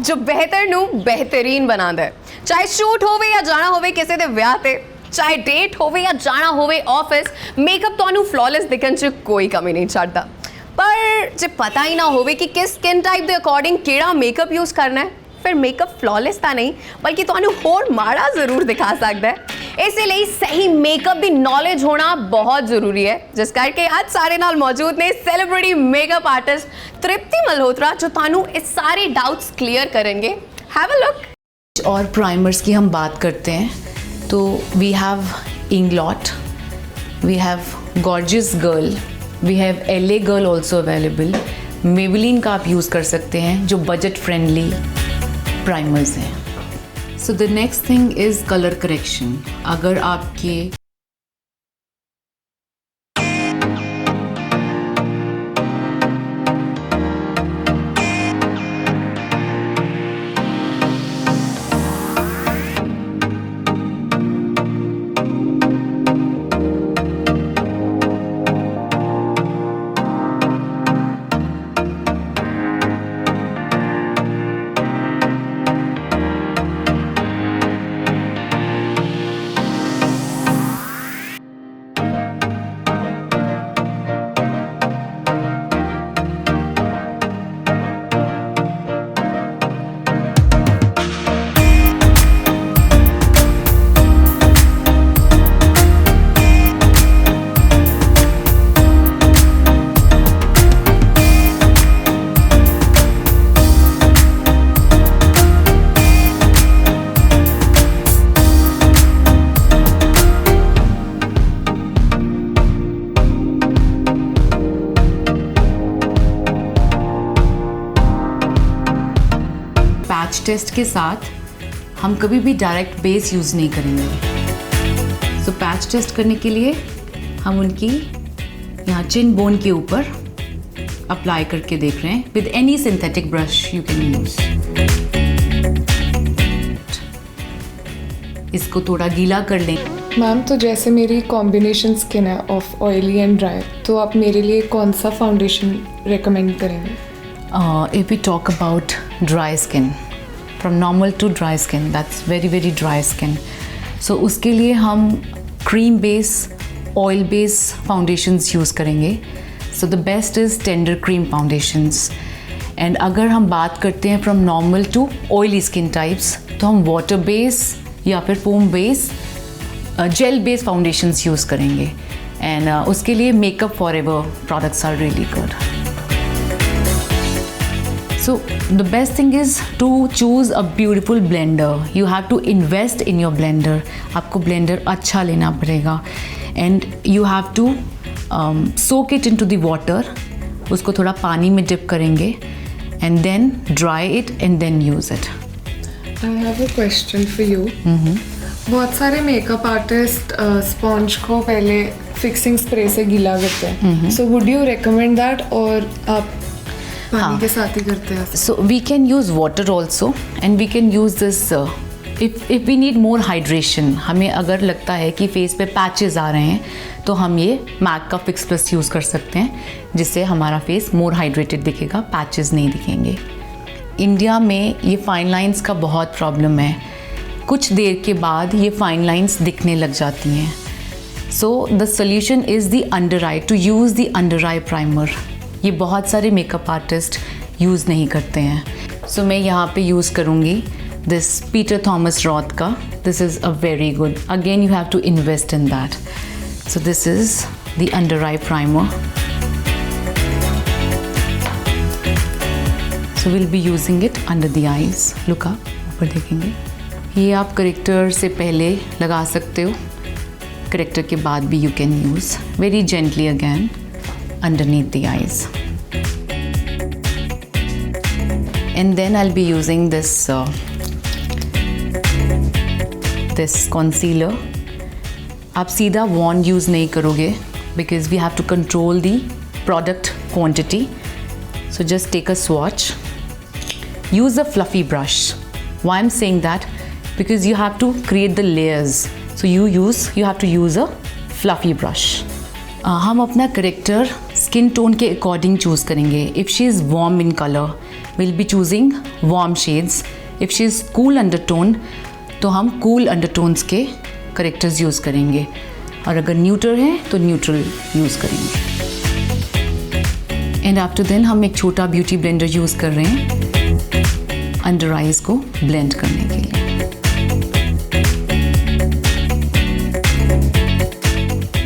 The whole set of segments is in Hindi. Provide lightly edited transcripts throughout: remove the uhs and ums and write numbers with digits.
जो बेहतर ਨੂੰ ਬਿਹਤਰੀਨ ਬਣਾਉਂਦਾ ਹੈ। ਚਾਹੇ ਸ਼ੂਟ ਹੋਵੇ ਜਾਂ ਜਾਣਾ ਹੋਵੇ ਕਿਸੇ ਦੇ ਵਿਆਹ ਤੇ, ਚਾਹੇ ਡੇਟ ਹੋਵੇ ਜਾਂ ਜਾਣਾ ਹੋਵੇ ਆਫਿਸ, ਮੇਕਅਪ ਤੁਹਾਨੂੰ ਫਲॉलेस ਦਿਖਣ 'ਚ ਕੋਈ ਕਮੀ ਨਹੀਂ ਛੱਡਦਾ। ਪਰ ਜੇ ਪਤਾ ਹੀ ਨਾ ਹੋਵੇ ਕਿ ਕਿਸ ਸਕਿਨ ਟਾਈਪ ਦੇ ਅਕੋਰਡਿੰਗ ਕਿਹੜਾ ਮੇਕਅਪ ਯੂਜ਼ ਕਰਨਾ ਹੈ, ਫਿਰ ਮੇਕਅਪ ਫਲॉलेस ਤਾਂ ਨਹੀਂ ਬਲਕਿ ਤੁਹਾਨੂੰ ਹੋਰ ਮਾੜਾ ਜ਼ਰੂਰ ਦਿਖਾ ਸਕਦਾ ਹੈ। ਇਸੇ ਲਈ ਸਹੀ ਮੇਕਅਪ ਦੀ ਨੌਲੇਜ ਹੋਣਾ ਬਹੁਤ ਜ਼ਰੂਰੀ ਹੈ, ਜਿਸ ਕਰਕੇ ਅੱਜ ਸਾਰੇ ਨਾਲ ਮੌਜੂਦ ਨੇ celebrity makeup artist Tripti Malhotra, जो ਤੁਹਾਨੂੰ ਇਹ सारे डाउट्स क्लियर करेंगे। Have a look. और प्राइमर्स की हम बात करते हैं तो we have Inglot, we have gorgeous girl, we have LA girl also available. Maybelline का आप यूज़ कर सकते हैं जो बजट फ्रेंडली प्राइमर्स हैं। So the next thing is colour correction. अगर आपके पैच टेस्ट के साथ हम कभी भी डायरेक्ट बेस यूज़ नहीं करेंगे। सो पैच टेस्ट करने के लिए हम उनकी यहाँ चिन बोन के ऊपर अप्लाई करके देख रहे हैं with any synthetic brush you can use. इसको थोड़ा गीला कर लें। मैम, तो जैसे मेरी कॉम्बिनेशन स्किन है ऑफ ऑयली एंड ड्राई, तो आप मेरे लिए कौन सा फाउंडेशन रेकमेंड करेंगे? If we talk about dry skin, from normal to dry skin, that's very dry skin. So उसके लिए हम cream base, oil base foundations use करेंगे. So the best is tender cream foundations. And अगर हम बात करते हैं from normal to oily skin types, तो हम water base या फिर foam base, gel base foundations use करेंगे. And उसके लिए Makeup Forever products are really good. So the best thing is to choose a beautiful blender. You have to invest in your blender. आपको blender अच्छा लेना पड़ेगा and you have to soak it into the water. उसको थोड़ा पानी में dip करेंगे and then dry it and then use it. I have a question for you. बहुत सारे मेकअप आर्टिस्ट स्पॉन्ज को पहले फिक्सिंग स्प्रे से गीला करते हैं। So would you recommend that, और आप पानी के साथ ही करते हैं? So we can use water also and we can use this if we need more hydration. हमें अगर लगता है कि फेस पे पैचेस आ रहे हैं तो हम ये मैक का फिक्स प्लस यूज़ कर सकते हैं, जिससे हमारा फेस मोर हाइड्रेटेड दिखेगा, पैचेस नहीं दिखेंगे। इंडिया में ये फाइन लाइंस का बहुत प्रॉब्लम है। कुछ देर के बाद ये फाइन लाइंस दिखने लग जाती हैं। So the solution is the under eye, to use the under eye primer. ये बहुत सारे मेकअप आर्टिस्ट यूज़ नहीं करते हैं। सो मैं यहाँ पे यूज़ करूँगी दिस पीटर थॉमस रॉथ का। This is a very good, again you have to invest in that. So this is the under eye primer. So will be using it under the eyes. Look आप ऊपर देखेंगे। ये आप करेक्टर से पहले लगा सकते हो, करेक्टर के बाद भी you can use very gently again underneath the eyes. And then I'll be using this concealer. आप सीधा wand use नहीं करोगे because we have to control the product quantity. So just take a swatch. Use a fluffy brush. Why I'm saying that? Because you have to create the layers. So you have to use a fluffy brush. हम अपना करेक्टर स्किन टोन के अकॉर्डिंग चूज़ करेंगे। If she is warm in colour will be choosing warm shades. If she is cool undertone तो हम कूल अंडरटोन्स के करेक्टर्स यूज़ करेंगे, और अगर न्यूट्रल है तो न्यूट्रल यूज़ करेंगे. एंड आफ्टर देन हम एक छोटा ब्यूटी ब्लेंडर यूज़ कर रहे हैं अंडर आइज को ब्लेंड करने के लिए.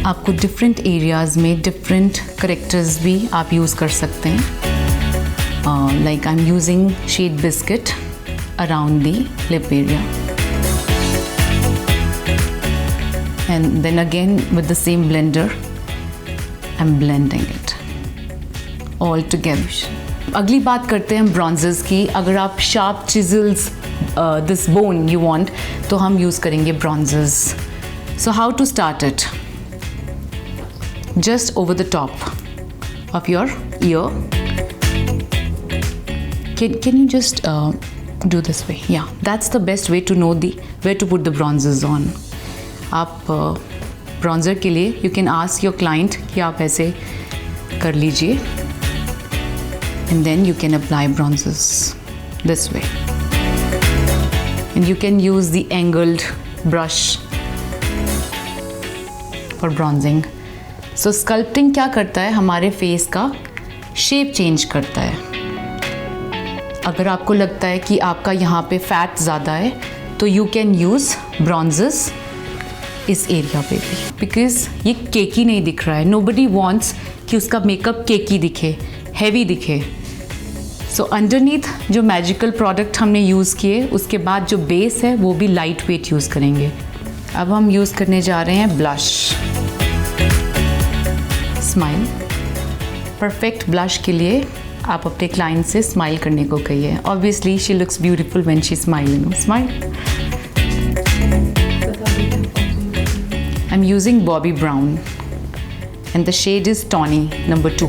आपको डिफरेंट एरियाज़ में डिफरेंट करेक्टर्स भी आप यूज़ कर सकते हैं. Like I am using shade biscuit around the lip area. And then again with the same blender, I'm blending it all together. अगली बात करते हैं ब्रॉन्जेस की. अगर आप sharp chisels this bone you want तो हम यूज़ करेंगे bronzers. So how to start it? Just over the top of your ear. Can you just do this way? Yeah, that's the best way to know where to put the bronzers on. आप ब्रॉन्ज़र के लिए you can ask your client कि आप ऐसे कर लीजिए, and then you can apply bronzers this way, and you can use the angled brush for bronzing. So sculpting क्या करता है, हमारे फेस का शेप चेंज करता है. अगर आपको लगता है कि आपका यहाँ पे फैट ज़्यादा है तो यू कैन यूज़ ब्रॉन्जर्स इस एरिया पे भी, बिकॉज ये केकी नहीं दिख रहा है. नोबडी वॉन्ट्स कि उसका मेकअप केकी दिखे, हैवी दिखे. सो अंडरनीथ जो मैजिकल प्रोडक्ट हमने यूज़ किए, उसके बाद जो बेस है वो भी लाइट वेट यूज़ करेंगे. अब हम यूज़ करने जा रहे हैं ब्लश. स्माइल. परफेक्ट ब्लश के लिए आप अपने क्लाइंट से स्माइल करने को कहिए. Obviously she looks beautiful when she smiling. Smile. I'm using Bobbi Brown and the shade is Tawny number 2.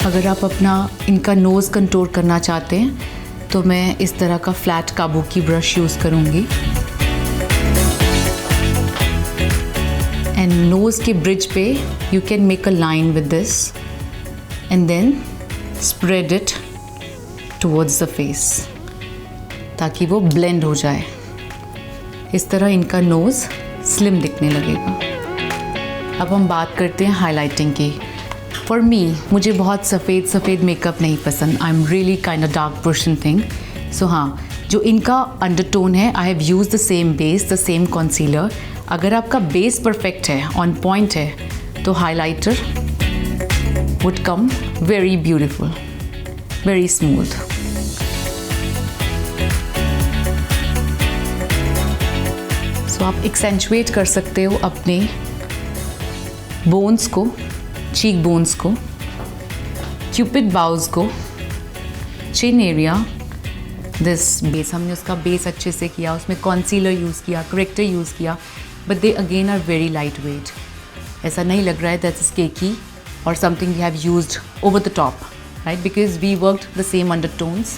अगर आप अपना इनका नोज़ कंटूर करना चाहते हैं तो मैं इस तरह का फ्लैट काबुकी ब्रश यूज़ करूँगी. एंड नोज़ के ब्रिज पे you can make a line with this and then spread it towards the face ताकि वो ब्लेंड हो जाए. इस तरह इनका नोज़ स्लिम दिखने लगेगा. अब हम बात करते हैं हाइलाइटिंग की. फॉर मी, मुझे बहुत सफ़ेद मेकअप नहीं पसंद. I am really kind of dark person thing. So हाँ, जो इनका अंडरटोन है, I have use the same base, the same concealer. अगर आपका बेस परफेक्ट है, ऑन पॉइंट है, तो highlighter would come very beautiful, very smooth. So आप एक्सेंचुएट कर सकते हो अपने बोन्स को, चीक बोन्स को, क्यूपिड बाउज को, चिन एरिया. दिस बेस, हमने उसका बेस अच्छे से किया, उसमें कंसीलर यूज़ किया, करेक्टर यूज़ किया, but they again are very light weight. ऐसा नहीं लग रहा है दैट इज केकी और something we have used over the top, right? Because we worked the same undertones.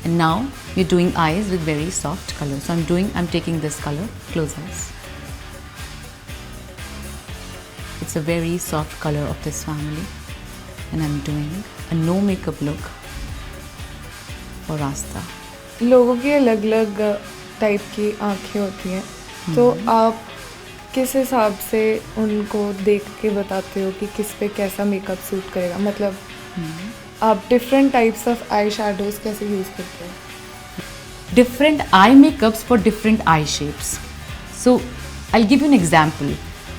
And now we're doing eyes with very soft color. So I'm taking this color, close eyes. It's a very soft color of this family. And I'm doing a no makeup look for Asta. लोगों की अलग अलग टाइप की आँखें होती हैं, तो आप किस हिसाब से उनको देख के बताते हो कि किस पे कैसा मेकअप सूट करेगा? मतलब आप different types of I shadows कैसे यूज़ करते हैं? Different eye makeups for different eye shapes. So I'll give you an example.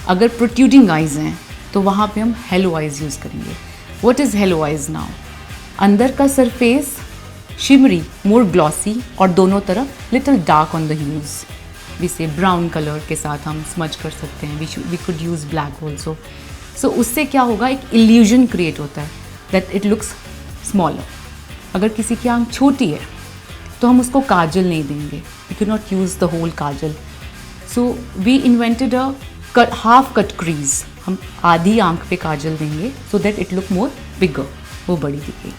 अगर protruding eyes हैं तो वहाँ पे हम hello eyes यूज़ करेंगे. What is hello eyes now? अंदर का surface shimmery, more glossy और दोनों तरफ little dark on the hues. We say brown color के साथ हम smudge कर सकते हैं. We could use black also. So उससे क्या होगा, एक illusion create होता है that it looks smaller. अगर किसी की आँख छोटी है तो हम उसको काजल नहीं देंगे. We can not use the whole kajal. So we invented a half cut crease. हम आधी आँख पे काजल देंगे so that it look more bigger, वो बड़ी दिखेगी.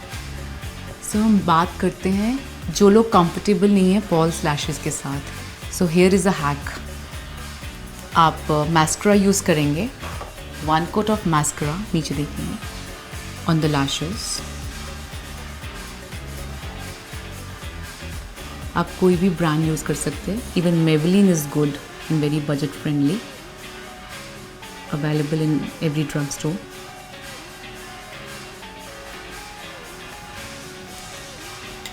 सो हम बात करते हैं जो लोग कंफर्टेबल नहीं है फॉल्स लैशेस के साथ. So here is a hack. आप मैस्करा यूज़ करेंगे, 1 कोट ऑफ मैस्करा नीचे देखेंगे ऑन द लैशेस. आप कोई भी ब्रांड यूज़ कर सकते हैं. Even Maybelline is good and very budget friendly, available in every drug store.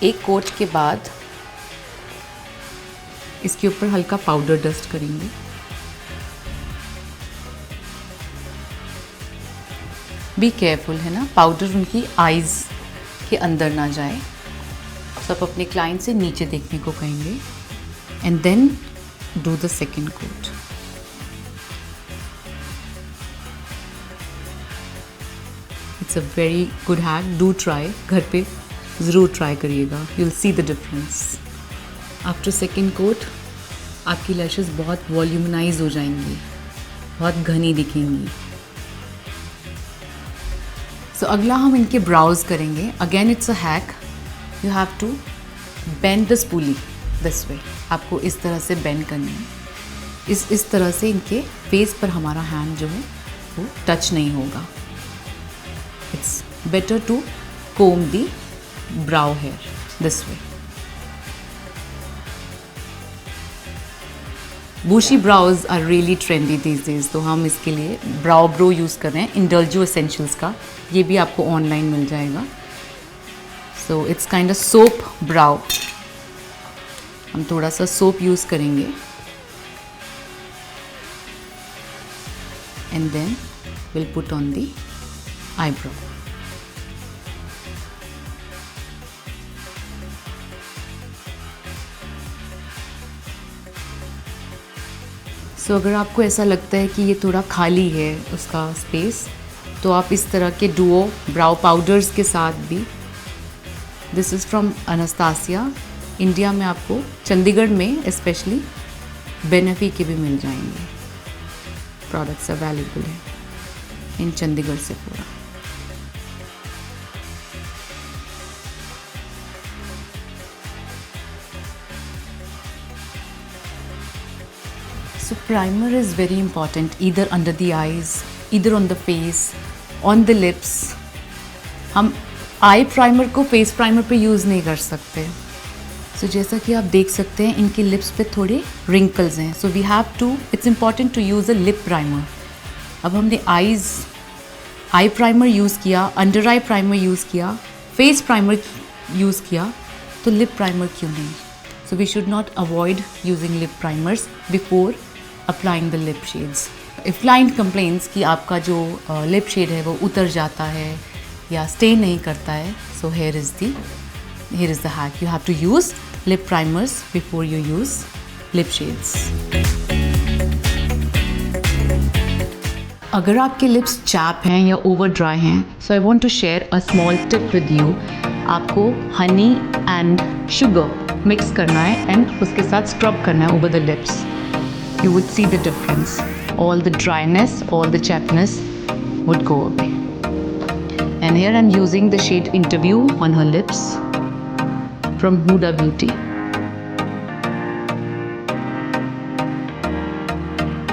एक कोट के बाद इसके ऊपर हल्का पाउडर डस्ट करेंगे. बी केयरफुल है ना, पाउडर उनकी आइज़ के अंदर ना जाए. सब अपने क्लाइंट से नीचे देखने को कहेंगे. And then do the second coat. It's a very good hack, do try. घर पे ज़रूर ट्राई करिएगा, you will see the difference. After second coat आपकी लैशेस बहुत वॉल्यूमनाइज हो जाएंगी, बहुत घनी दिखेंगी. सो अगला हम इनके ब्राउज करेंगे. Again it's a hack, you have to bend the spoolie this way. आपको इस तरह से बेंड करनी है. इस तरह से इनके फेस पर हमारा हैंड जो है वो टच नहीं होगा. It's better to comb the brow hair this way. Bushy brows are really trendy these days, तो हम इसके लिए ब्राउ ब्रो यूज़ कर रहे हैं इंडल्जो एसेंशियल्स का. ये भी आपको ऑनलाइन मिल जाएगा. So it's kind of soap brow. हम थोड़ा सा सोप यूज़ करेंगे and then will put on the eyebrow. So अगर आपको ऐसा लगता है कि ये थोड़ा खाली है उसका स्पेस, तो आप इस तरह के डुओ ब्राउ पाउडर्स के साथ भी, this is from Anastasia. India में आपको चंडीगढ़ में स्पेशली बेनेफी के भी मिल जाएंगे. प्रोडक्ट्स अवेलेबल है इन चंडीगढ़ से पूरा. So primer is very important, either under the eyes, either on the face, on the lips. हम आई प्राइमर को फेस प्राइमर पे यूज़ नहीं कर सकते. सो जैसा कि आप देख सकते हैं इनके लिप्स पे थोड़े रिंकल्स हैं. So we have to, it's important to use a lip primer. अब हमने आई प्राइमर यूज़ किया, अंडर आई प्राइमर यूज़ किया, फेस प्राइमर यूज़ किया, तो लिप प्राइमर क्यों नहीं? So we should not avoid using lip primers before applying the lip shades. If client complains कि आपका जो लिप शेड है वो उतर जाता है या स्टे नहीं करता है, सो here is the hack. You have to use lip primers before you use lip shades. अगर आपके लिप्स चैप हैं या ओवर ड्राई हैं, so I want to share a small tip with you. आपको हनी एंड शुगर मिक्स करना है एंड उसके साथ स्क्रब करना है over the lips. You would see the difference. All the dryness, all the chappiness would go away. And here I'm using the shade Interview on her lips from Huda Beauty.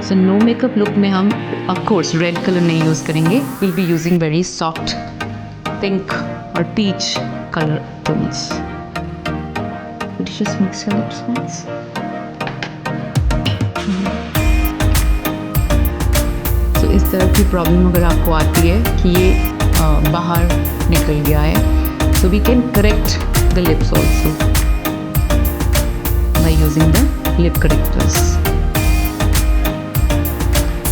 So no makeup look में हम of course red color नहीं use करेंगे. We'll be using very soft pink or peach color tones. Would you just mix your lips once? तो इस तरह की प्रॉब्लम अगर आपको आती है कि ये बाहर निकल गया है, so we can correct the lips also by using the lip correctors.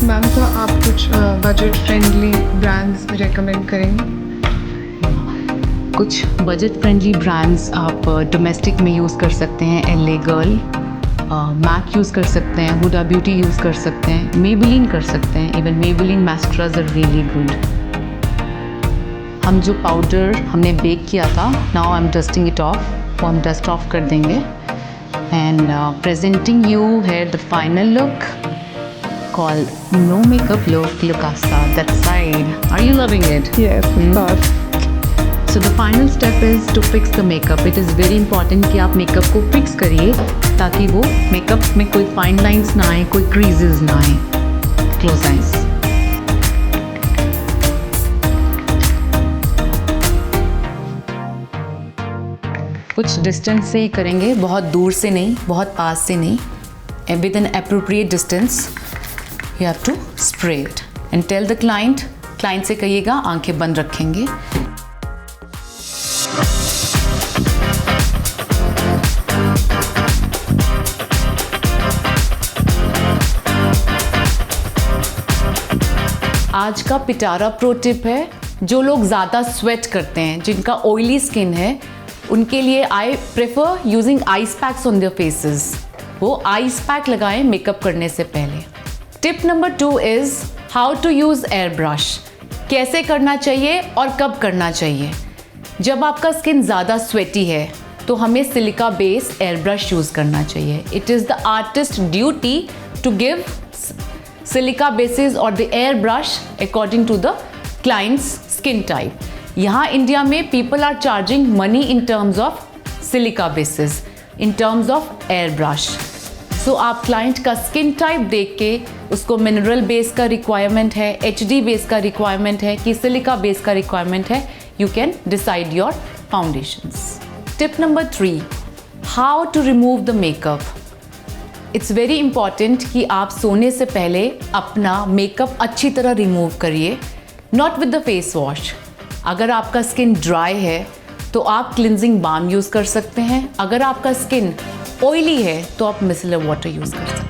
Ma'am, तो आप कुछ बजट फ्रेंडली ब्रांड्स रेकमेंड करेंगे? कुछ बजट फ्रेंडली ब्रांड्स आप डोमेस्टिक में यूज़ कर सकते हैं. एलए गर्ल, मैक यूज़ कर सकते हैं, हुडा ब्यूटी यूज़ कर सकते हैं, मेबेलिन कर सकते हैं. Even Maybelline mascaras are really good. हम जो पाउडर हमने बेक किया था, now I am dusting it off, वो हम डस्ट ऑफ कर देंगे. And presenting you here the final look called No Makeup Look Lucasa. That side. Are you loving it? Yes, of course. So the final step is to fix the makeup. It is very important कि आप मेकअप को फिक्स करिए ताकि वो मेकअप में कोई फाइन लाइंस ना आए, कोई क्रीजेस ना आए. Close eyes. कुछ डिस्टेंस से ही करेंगे, बहुत दूर से नहीं, बहुत पास से नहीं. And with an appropriate distance, you have to spray it. And tell the client से कहिएगा आंखें बंद रखेंगे. आज का पिटारा प्रो टिप है, जो लोग ज़्यादा स्वेट करते हैं, जिनका ऑयली स्किन है, उनके लिए I prefer using ice packs on their faces. वो आइस पैक लगाएं मेकअप करने से पहले. Tip number 2 is how to use air brush. कैसे करना चाहिए और कब करना चाहिए. जब आपका स्किन ज़्यादा स्वेटी है तो हमें silica base air brush use करना चाहिए. It is the artist duty to give silica basis और the air brush according to the client's skin type. यहाँ इंडिया में people are charging money in terms of silica basis, in terms of air brush. So आप क्लाइंट का स्किन टाइप देख के उसको मिनरल बेस का रिक्वायरमेंट है, HD बेस का रिक्वायरमेंट है कि सिलिका बेस का रिक्वायरमेंट है, you can decide your foundations. Tip number 3, how to remove the makeup. It's very important कि आप सोने से पहले अपना मेकअप अच्छी तरह रिमूव करिए, not with the face wash. अगर आपका स्किन ड्राई है तो आप क्लिनजिंग बाम यूज़ कर सकते हैं. अगर आपका स्किन ऑयली है तो आप मिसलर वाटर यूज़ कर सकते हैं.